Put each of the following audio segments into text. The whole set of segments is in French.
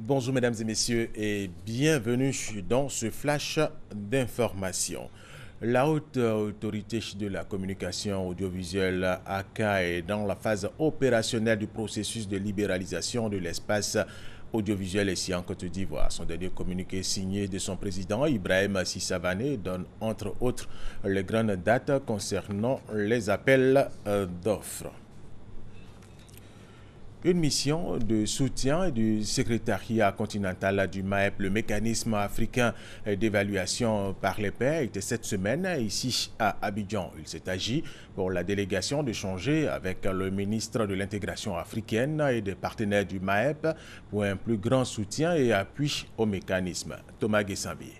Bonjour mesdames et messieurs et bienvenue dans ce flash d'information. La haute autorité de la communication audiovisuelle ACA est dans la phase opérationnelle du processus de libéralisation de l'espace audiovisuel ici en Côte d'Ivoire. Son dernier communiqué signé de son président Ibrahima Sissavané donne entre autres les grandes dates concernant les appels d'offres. Une mission de soutien du secrétariat continental du MAEP, le mécanisme africain d'évaluation par les pairs, était cette semaine ici à Abidjan. Il s'est agi pour la délégation d'échanger avec le ministre de l'intégration africaine et des partenaires du MAEP pour un plus grand soutien et appui au mécanisme. Thomas Guessambi.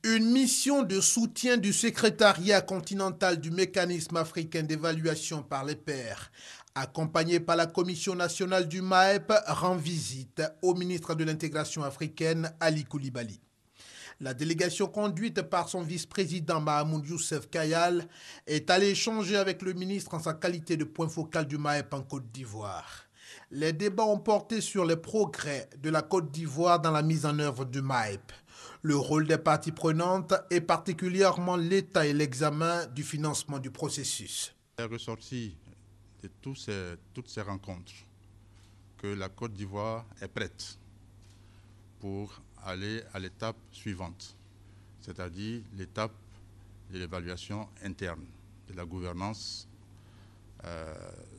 Une mission de soutien du secrétariat continental du mécanisme africain d'évaluation par les pairs, accompagnée par la Commission nationale du MAEP, rend visite au ministre de l'intégration africaine, Ali Koulibaly. La délégation conduite par son vice-président Mahamoud Youssef Kayal est allée échanger avec le ministre en sa qualité de point focal du MAEP en Côte d'Ivoire. Les débats ont porté sur les progrès de la Côte d'Ivoire dans la mise en œuvre du MAEP, le rôle des parties prenantes et particulièrement l'état et l'examen du financement du processus. Il est ressorti de toutes ces rencontres que la Côte d'Ivoire est prête pour aller à l'étape suivante, c'est-à-dire l'étape de l'évaluation interne de la gouvernance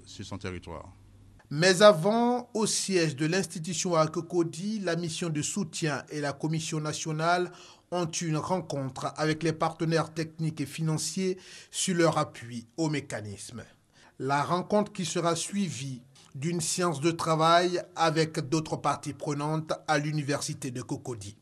sur son territoire. Mais avant, au siège de l'institution à Cocody, la mission de soutien et la Commission nationale ont eu une rencontre avec les partenaires techniques et financiers sur leur appui au mécanisme. La rencontre qui sera suivie d'une séance de travail avec d'autres parties prenantes à l'université de Cocody.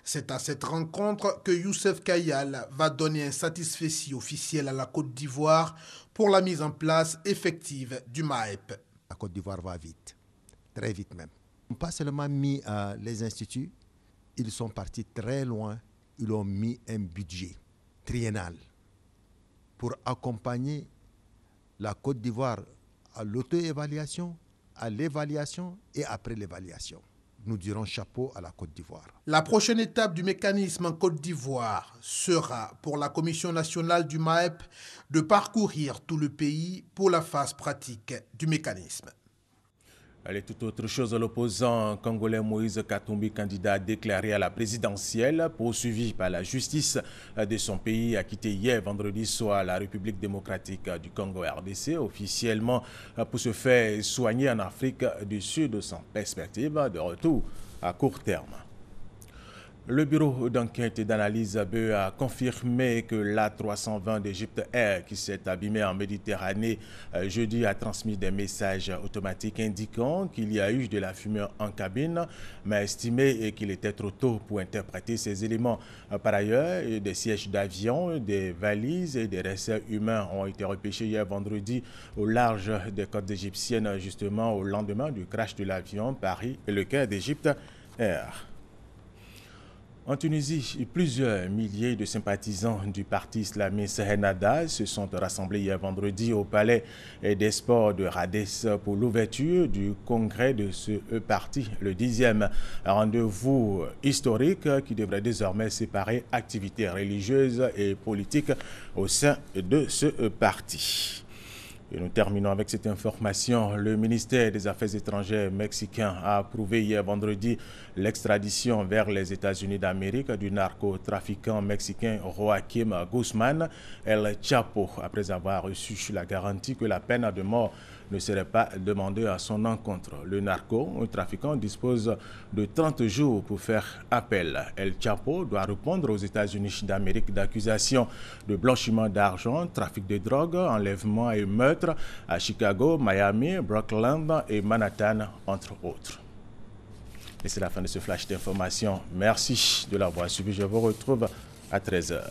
C'est à cette rencontre que Youssef Kayal va donner un satisfecit officiel à la Côte d'Ivoire pour la mise en place effective du MAEP. La Côte d'Ivoire va vite, très vite même. Ils n'ont pas seulement mis les instituts, ils sont partis très loin, ils ont mis un budget triennal pour accompagner la Côte d'Ivoire à l'auto-évaluation, à l'évaluation et après l'évaluation. Nous dirons chapeau à la Côte d'Ivoire. La prochaine étape du mécanisme en Côte d'Ivoire sera pour la Commission nationale du MAEP de parcourir tout le pays pour la phase pratique du mécanisme. Allez, toute autre chose, l'opposant congolais Moïse Katumbi, candidat déclaré à la présidentielle, poursuivi par la justice de son pays, a quitté hier vendredi soir la République démocratique du Congo RDC, officiellement pour se faire soigner en Afrique du Sud sans perspective de retour à court terme. Le bureau d'enquête et d'analyse BE a confirmé que l'A320 d'Égypte Air, qui s'est abîmé en Méditerranée jeudi, a transmis des messages automatiques indiquant qu'il y a eu de la fumée en cabine, mais a estimé qu'il était trop tôt pour interpréter ces éléments. Par ailleurs, des sièges d'avion, des valises et des restes humains ont été repêchés hier vendredi au large des côtes égyptiennes, justement au lendemain du crash de l'avion Paris et le Caire d'Égypte Air. En Tunisie, plusieurs milliers de sympathisants du parti islamiste Ennahda se sont rassemblés hier vendredi au palais des sports de Radès pour l'ouverture du congrès de ce parti, le 10e rendez-vous historique qui devrait désormais séparer activités religieuses et politiques au sein de ce parti. Et nous terminons avec cette information. Le ministère des Affaires étrangères mexicain a approuvé hier vendredi l'extradition vers les États-Unis d'Amérique du narcotrafiquant mexicain Joaquim Guzmán El Chapo, après avoir reçu la garantie que la peine de mort ne serait pas demandée à son encontre. Le narcotrafiquant dispose de 30 jours pour faire appel. El Chapo doit répondre aux États-Unis d'Amérique d'accusations de blanchiment d'argent, trafic de drogue, enlèvement et meurtre à Chicago, Miami, Brooklyn et Manhattan, entre autres. Et c'est la fin de ce flash d'information. Merci de l'avoir suivi. Je vous retrouve à 13h.